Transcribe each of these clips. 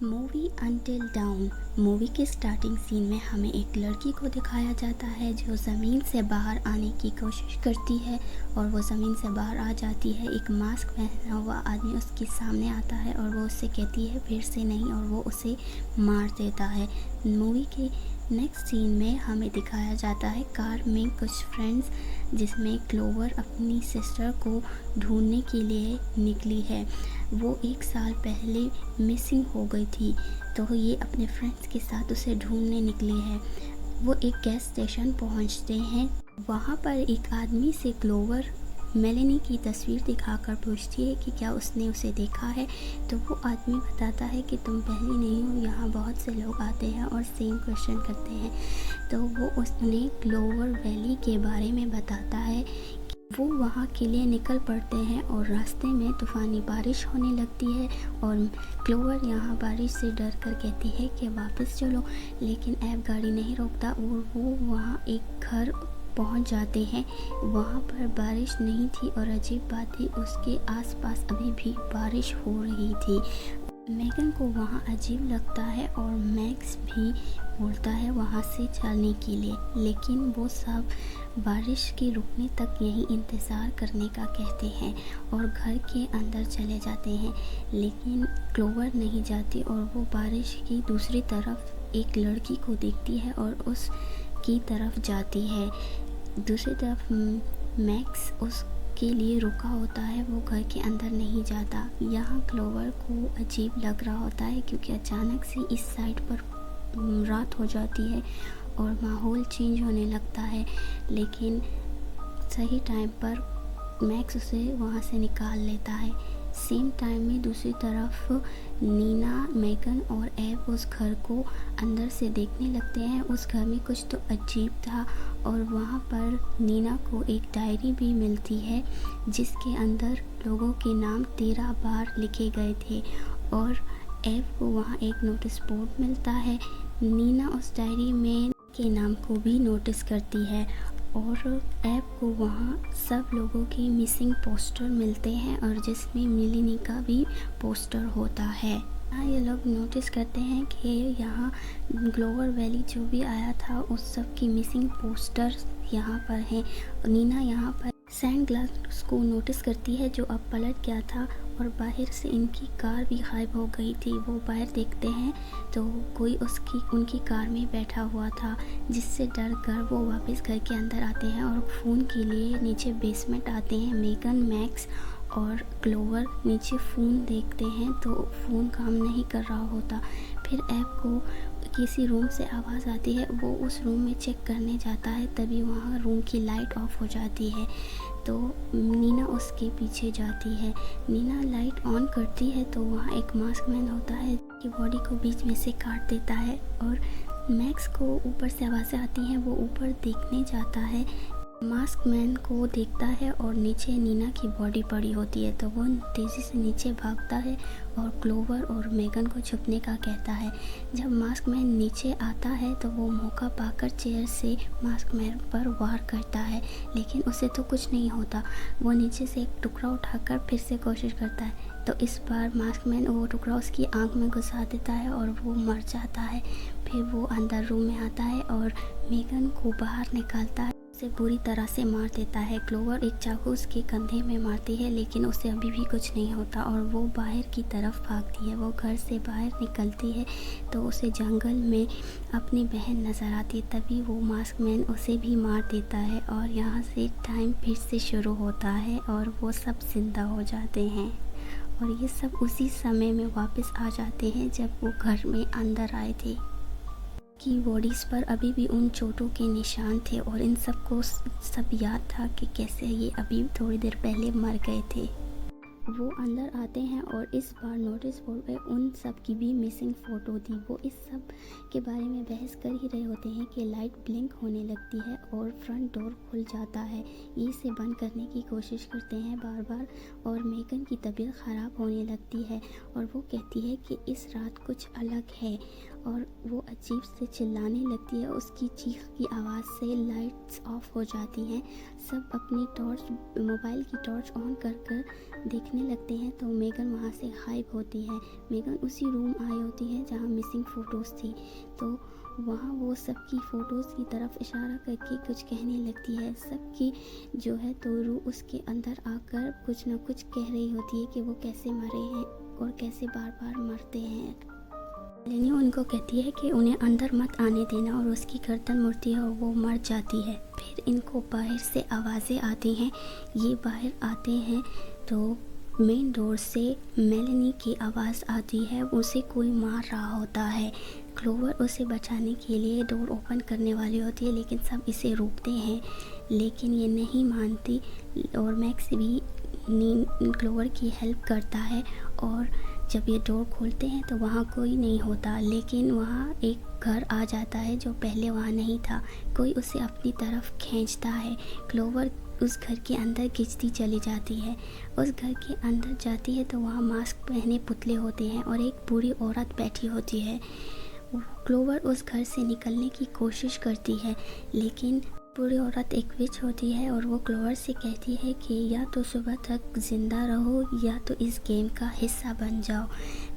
Movie until down. Movie के starting scene में हमें एक लड़की को दिखाया जाता है जो ज़मीन से बाहर आने की कोशिश करती है और वो ज़मीन से बाहर आ जाती है। एक मास्क पहना हुआ आदमी उसके सामने आता है और वो उससे कहती है फिर से नहीं, और वो उसे मार देता है। मूवी के नेक्स्ट सीन में हमें दिखाया जाता है कार में कुछ फ्रेंड्स, जिसमें क्लोवर अपनी सिस्टर को ढूंढने के लिए निकली है। वो 1 साल पहले मिसिंग हो गई थी, तो ये अपने फ्रेंड्स के साथ उसे ढूंढने निकली है। वो एक गैस स्टेशन पहुंचते हैं। वहाँ पर एक आदमी से क्लोवर मेलेनी की तस्वीर दिखाकर पूछती है कि क्या उसने उसे देखा है। तो वो आदमी बताता है कि तुम पहली नहीं हो, यहाँ बहुत से लोग आते हैं और सेम क्वेश्चन करते हैं। तो वो उसने क्लोवर वैली के बारे में बताता है। वो वहाँ के लिए निकल पड़ते हैं और रास्ते में तूफ़ानी बारिश होने लगती है और क्लोवर यहाँ बारिश से डर कर कहती है कि वापस चलो, लेकिन ऐब गाड़ी नहीं रोकता और वो वहाँ एक घर पहुँच जाते हैं। वहाँ पर बारिश नहीं थी और अजीब बात थी, उसके आसपास अभी भी बारिश हो रही थी। मेगन को वहाँ अजीब लगता है और मैक्स भी बोलता है वहाँ से चलने के लिए, लेकिन वो सब बारिश के रुकने तक यहीं इंतज़ार करने का कहते हैं और घर के अंदर चले जाते हैं। लेकिन क्लोवर नहीं जाती और वो बारिश की दूसरी तरफ एक लड़की को देखती है और उसकी तरफ जाती है। दूसरी तरफ मैक्स उसके लिए रुका होता है, वो घर के अंदर नहीं जाता। यहाँ क्लोवर को अजीब लग रहा होता है क्योंकि अचानक से इस साइड पर रात हो जाती है और माहौल चेंज होने लगता है। लेकिन सही टाइम पर मैक्स उसे वहाँ से निकाल लेता है। सेम टाइम में दूसरी तरफ नीना, मेगन और एब उस घर को अंदर से देखने लगते हैं। उस घर में कुछ तो अजीब था और वहाँ पर नीना को एक डायरी भी मिलती है जिसके अंदर लोगों के नाम 13 बार लिखे गए थे और एब को वहाँ एक नोटिस बोर्ड मिलता है। नीना उस डायरी में के नाम को भी नोटिस करती है और एब को वहाँ सब लोगों के मिसिंग पोस्टर मिलते हैं और जिसमें मेलेनी का भी पोस्टर होता है। यहाँ ये लोग नोटिस करते हैं कि यहाँ क्लोवर वैली जो भी आया था उस सब की मिसिंग पोस्टर्स यहाँ पर हैं। नीना यहाँ पर सैंड ग्लास को नोटिस करती है जो अब पलट गया था और बाहर से इनकी कार भी गायब हो गई थी। वो बाहर देखते हैं तो कोई उनकी कार में बैठा हुआ था, जिससे डर कर वो वापस घर के अंदर आते हैं और फ़ोन के लिए नीचे बेसमेंट आते हैं। मेगन, मैक्स और क्लोवर नीचे फ़ोन देखते हैं तो फ़ोन काम नहीं कर रहा होता। फिर ऐप को किसी रूम से आवाज़ आती है, वो उस रूम में चेक करने जाता है, तभी वहाँ रूम की लाइट ऑफ हो जाती है। तो नीना उसके पीछे जाती है। नीना लाइट ऑन करती है तो वहाँ एक मास्क मैन होता है कि बॉडी को बीच में से काट देता है और मैक्स को ऊपर से आवाज़ें आती हैं। वो ऊपर देखने जाता है, मास्क मैन को देखता है और नीचे नीना की बॉडी पड़ी होती है तो वो तेज़ी से नीचे भागता है और क्लोवर और मेगन को छुपने का कहता है। जब मास्क मैन नीचे आता है तो वो मौका पाकर चेयर से मास्क मैन पर वार करता है, लेकिन उसे तो कुछ नहीं होता। वो नीचे से एक टुकड़ा उठाकर फिर से कोशिश करता है तो इस बार मास्क मैन वो टुकड़ा उसकी आंख में घुसा देता है और वो मर जाता है। फिर वो अंदर रूम में आता है और मेगन को बाहर निकालता है, उसे बुरी तरह से मार देता है। क्लोवर एक चाकू उसके कंधे में मारती है लेकिन उसे अभी भी कुछ नहीं होता और वो बाहर की तरफ भागती है। वो घर से बाहर निकलती है तो उसे जंगल में अपनी बहन नज़र आती है, तभी वो मास्क मैन उसे भी मार देता है और यहाँ से टाइम फिर से शुरू होता है और वो सब जिंदा हो जाते हैं। और ये सब उसी समय में वापस आ जाते हैं जब वो घर में अंदर आए थे। की बॉडीज़ पर अभी भी उन चोटों के निशान थे और इन सबको सब याद था कि कैसे ये अभी थोड़ी देर पहले मर गए थे। वो अंदर आते हैं और इस बार नोटिस बोर्ड पे उन सब की भी मिसिंग फ़ोटो थी। वो इस सब के बारे में बहस कर ही रहे होते हैं कि लाइट ब्लिंक होने लगती है और फ्रंट डोर खुल जाता है। ये इसे बंद करने की कोशिश करते हैं बार बार और मेगन की तबीयत ख़राब होने लगती है और वो कहती है कि इस रात कुछ अलग है और वो अजीब से चिल्लाने लगती है। उसकी चीख की आवाज़ से लाइट्स ऑफ हो जाती हैं। सब अपनी मोबाइल की टॉर्च ऑन कर देखने लगते हैं तो मेगन वहाँ से गायब होती है। मेगन उसी रूम आई होती है जहाँ मिसिंग फ़ोटोज़ थी, तो वहाँ वो सबकी फ़ोटोज़ की तरफ इशारा करके कुछ कहने लगती है। सबकी जो है तो रूह उसके अंदर आकर कुछ ना कुछ कह रही होती है कि वो कैसे मरे हैं और कैसे बार बार मरते हैं। लेनी उनको कहती है कि उन्हें अंदर मत आने देना और उसकी गर्दन मुड़ती है और वो मर जाती है। फिर इनको बाहर से आवाज़ें आती हैं। ये बाहर आते हैं तो मेन डोर से मेलेनी की आवाज़ आती है, उसे कोई मार रहा होता है। क्लोवर उसे बचाने के लिए डोर ओपन करने वाली होती है, लेकिन सब इसे रोकते हैं, लेकिन ये नहीं मानती और मैक्स भी क्लोवर की हेल्प करता है। और जब ये डोर खोलते हैं तो वहाँ कोई नहीं होता, लेकिन वहाँ एक घर आ जाता है जो पहले वहाँ नहीं था। कोई उसे अपनी तरफ खींचता है। क्लोवर उस घर के अंदर खिंचती चली जाती है। उस घर के अंदर जाती है तो वहाँ मास्क पहने पुतले होते हैं और एक बूढ़ी औरत बैठी होती है। क्लोवर उस घर से निकलने की कोशिश करती है, लेकिन बूढ़ी औरत एक विच होती है और वो क्लोवर से कहती है कि या तो सुबह तक ज़िंदा रहो या तो इस गेम का हिस्सा बन जाओ।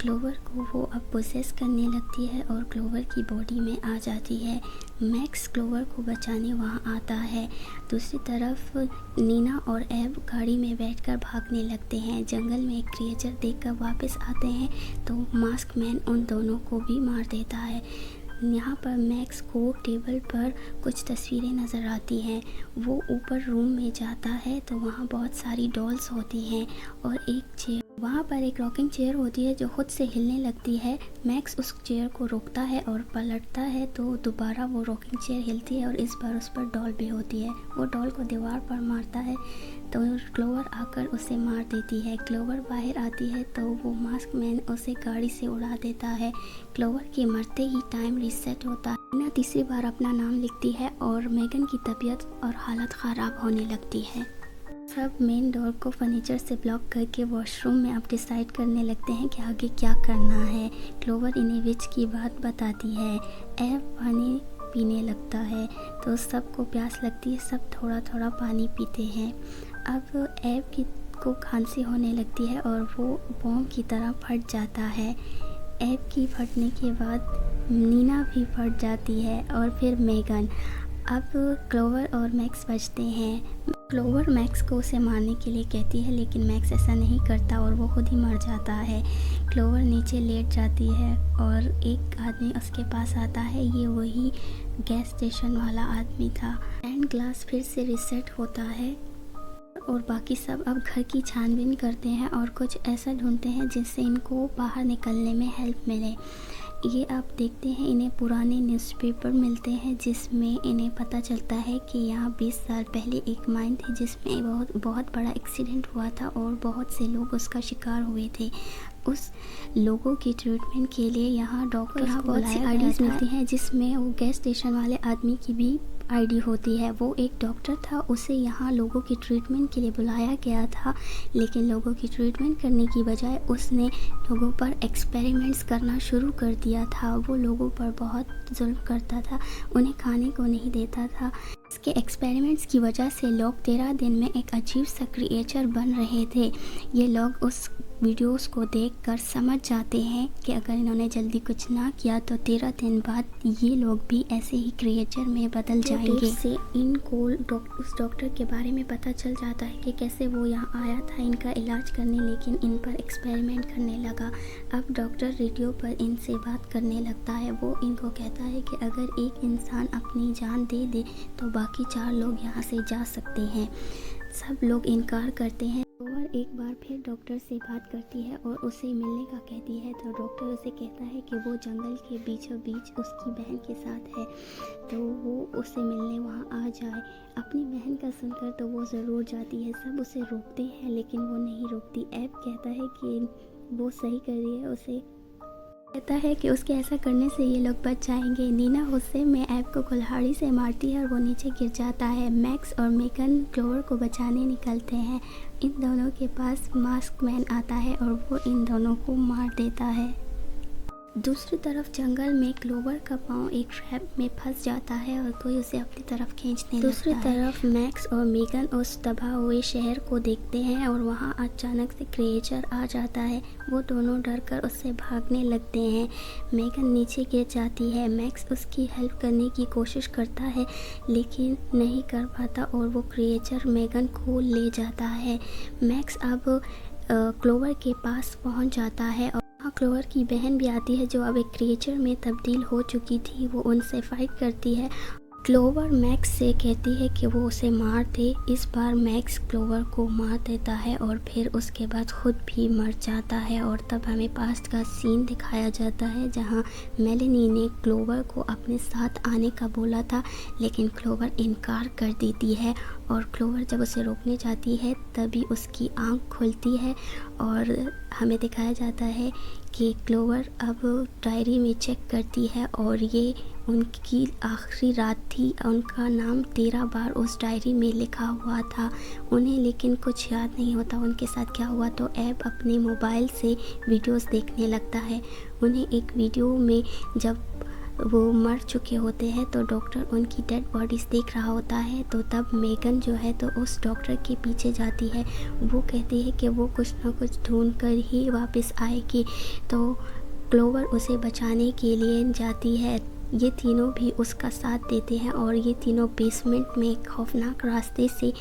क्लोवर को वो अब पोसेस करने लगती है और क्लोवर की बॉडी में आ जाती है। मैक्स क्लोवर को बचाने वहाँ आता है। दूसरी तरफ नीना और एब गाड़ी में बैठकर भागने लगते हैं। जंगल में एक क्रिएचर देखकर वापस आते हैं तो मास्क मैन उन दोनों को भी मार देता है। यहाँ पर मैक्स को टेबल पर कुछ तस्वीरें नज़र आती हैं। वो ऊपर रूम में जाता है तो वहाँ बहुत सारी डॉल्स होती हैं और एक चेयर, वहाँ पर एक रॉकिंग चेयर होती है जो खुद से हिलने लगती है। मैक्स उस चेयर को रोकता है और पलटता है तो दोबारा वो रॉकिंग चेयर हिलती है और इस बार उस पर डॉल भी होती है। वो डॉल को दीवार पर मारता है तो क्लोवर आकर उसे मार देती है। क्लोवर बाहर आती है तो वो मास्क मैन उसे गाड़ी से उड़ा देता है। क्लोवर के मरते ही टाइम रीसेट होता है। नीना तीसरी बार अपना नाम लिखती है और मेगन की तबीयत और हालत ख़राब होने लगती है। सब मेन डोर को फर्नीचर से ब्लॉक करके वॉशरूम में अब डिसाइड करने लगते हैं कि आगे क्या करना है। क्लोवर इन्हें विच की बात बताती है। एब पानी पीने लगता है तो सबको प्यास लगती है, सब थोड़ा थोड़ा पानी पीते हैं। अब एब को खांसी होने लगती है और वो बॉम्ब की तरह फट जाता है। एब की फटने के बाद नीना भी फट जाती है और फिर मेगन। अब क्लोवर और मैक्स बचते हैं। क्लोवर मैक्स को उसे मारने के लिए कहती है, लेकिन मैक्स ऐसा नहीं करता और वो खुद ही मर जाता है। क्लोवर नीचे लेट जाती है और एक आदमी उसके पास आता है। ये वही गैस स्टेशन वाला आदमी था। एंड ग्लास फिर से रीसेट होता है और बाकी सब अब घर की छानबीन करते हैं और कुछ ऐसा ढूंढते हैं जिससे इनको बाहर निकलने में हेल्प मिले। ये आप देखते हैं, इन्हें पुराने न्यूज़पेपर मिलते हैं जिसमें इन्हें पता चलता है कि यहाँ 20 साल पहले एक माइन थी जिसमें बहुत बड़ा एक्सीडेंट हुआ था और बहुत से लोग उसका शिकार हुए थे। उस लोगों की ट्रीटमेंट के लिए यहाँ डॉक्टर को बहुत सी आईडीज़ मिलती हैं जिसमें वो गैस स्टेशन वाले आदमी की भी आईडी होती है। वो एक डॉक्टर था, उसे यहाँ लोगों की ट्रीटमेंट के लिए बुलाया गया था, लेकिन लोगों की ट्रीटमेंट करने की बजाय उसने लोगों पर एक्सपेरिमेंट्स करना शुरू कर दिया था। वो लोगों पर बहुत जुल्म करता था, उन्हें खाने को नहीं देता था। इसके एक्सपेरिमेंट्स की वजह से लोग 13 दिन में एक अजीब सा क्रिएचर बन रहे थे। ये लोग उस वीडियोस को देखकर समझ जाते हैं कि अगर इन्होंने जल्दी कुछ ना किया तो 13 दिन बाद ये लोग भी ऐसे ही क्रिएचर में बदल जाएंगे। से इनको उस डॉक्टर के बारे में पता चल जाता है कि कैसे वो यहाँ आया था इनका इलाज करने, लेकिन इन पर एक्सपेरिमेंट करने लगा। अब डॉक्टर रेडियो पर इनसे बात करने लगता है। वो इनको कहता है कि अगर एक इंसान अपनी जान दे दे तो बाकी 4 लोग यहाँ से जा सकते हैं। सब लोग इनकार करते हैं। क्लोवर एक बार फिर डॉक्टर से बात करती है और उसे मिलने का कहती है तो डॉक्टर उसे कहता है कि वो जंगल के बीचों बीच उसकी बहन के साथ है, तो वो उसे मिलने वहाँ आ जाए। अपनी बहन का सुनकर तो वो ज़रूर जाती है। सब उसे रोकते हैं लेकिन वो नहीं रोकती। एब कहता है कि वो सही कर रही है, उसे कहता है कि उसके ऐसा करने से ये लोग बच जाएंगे। नीना गुस्से में एब को कुल्हाड़ी से मारती है और वो नीचे गिर जाता है। मैक्स और मेगन क्लोवर को बचाने निकलते हैं। इन दोनों के पास मास्क मैन आता है और वो इन दोनों को मार देता है। दूसरी तरफ जंगल में क्लोवर का पाँव एक ट्रैप में फंस जाता है और कोई उसे अपनी तरफ खींचने लगता है। दूसरी तरफ मैक्स और मेगन उस तबाह हुए शहर को देखते हैं और वहाँ अचानक से क्रिएचर आ जाता है। वो दोनों डरकर उससे भागने लगते हैं। मेगन नीचे गिर जाती है। मैक्स उसकी हेल्प करने की कोशिश करता है लेकिन नहीं कर पाता और वो क्रिएचर मेगन को ले जाता है। मैक्स अब क्लोवर के पास पहुँच जाता है और क्लोवर की बहन भी आती है जो अब एक क्रिएचर में तब्दील हो चुकी थी। वो उनसे फाइट करती है। क्लोवर मैक्स से कहती है कि वो उसे मार दे। इस बार मैक्स क्लोवर को मार देता है और फिर उसके बाद खुद भी मर जाता है और तब हमें पास्ट का सीन दिखाया जाता है जहां मेलेनी ने क्लोवर को अपने साथ आने का बोला था लेकिन क्लोवर इनकार कर देती है और क्लोवर जब उसे रोकने जाती है तभी उसकी आंख खुलती है और हमें दिखाया जाता है कि क्लोवर अब डायरी में चेक करती है और ये उनकी आखिरी रात थी। उनका नाम 13 बार उस डायरी में लिखा हुआ था। उन्हें लेकिन कुछ याद नहीं होता उनके साथ क्या हुआ। तो ऐब अपने मोबाइल से वीडियोस देखने लगता है। उन्हें एक वीडियो में जब वो मर चुके होते हैं तो डॉक्टर उनकी डेड बॉडीज़ देख रहा होता है। तो तब मेगन जो है तो उस डॉक्टर के पीछे जाती है। वो कहती है कि वो कुछ ना कुछ ढूंढ कर ही वापस आएगी। तो क्लोवर उसे बचाने के लिए जाती है। ये तीनों भी उसका साथ देते हैं और ये तीनों बेसमेंट में खौफनाक रास्ते से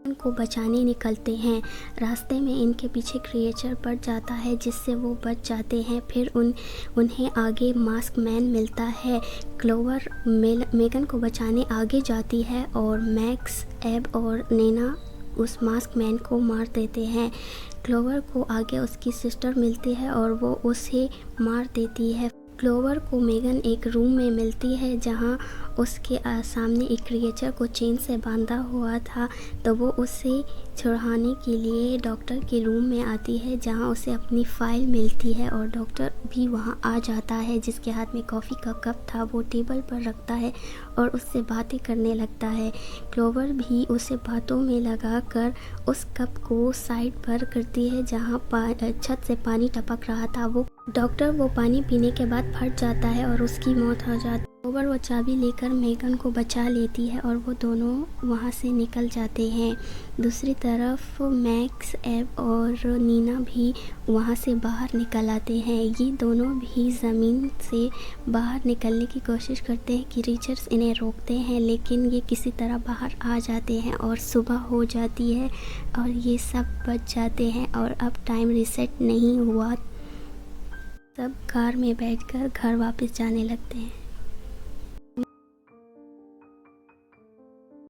उनको बचाने निकलते हैं। रास्ते में इनके पीछे क्रिएचर पड़ जाता है जिससे वो बच जाते हैं। फिर उन्हें आगे मास्क मैन मिलता है। क्लोवर मेगन को बचाने आगे जाती है और मैक्स, एब और नैना उस मास्क मैन को मार देते हैं। क्लोवर को आगे उसकी सिस्टर मिलती है और वो उसे मार देती है। क्लोवर को मेगन एक रूम में मिलती है जहां उसके सामने एक क्रिएचर को चेन से बांधा हुआ था। तो वो उसे छुड़ाने के लिए डॉक्टर के रूम में आती है जहां उसे अपनी फ़ाइल मिलती है और डॉक्टर भी वहां आ जाता है जिसके हाथ में कॉफ़ी का कप था। वो टेबल पर रखता है और उससे बातें करने लगता है। क्लोवर भी उसे बातों में लगाकर उस कप को साइड पर करती है जहां छत से पानी टपक रहा था। वो पानी पीने के बाद फट जाता है और उसकी मौत हो जाती है। क्लोवर वो चाबी लेकर मेगन को बचा लेती है और वो दोनों वहाँ से निकल जाते हैं। दूसरी तरफ मैक्स, एब और नीना भी वहाँ से बाहर निकल आते हैं। ये दोनों भी ज़मीन से बाहर निकलने की कोशिश करते हैं। क्रीचर्स इन्हें रोकते हैं लेकिन ये किसी तरह बाहर आ जाते हैं और सुबह हो जाती है और ये सब बच जाते हैं और अब टाइम रीसेट नहीं हुआ। सब कार में बैठकर घर वापस जाने लगते हैं।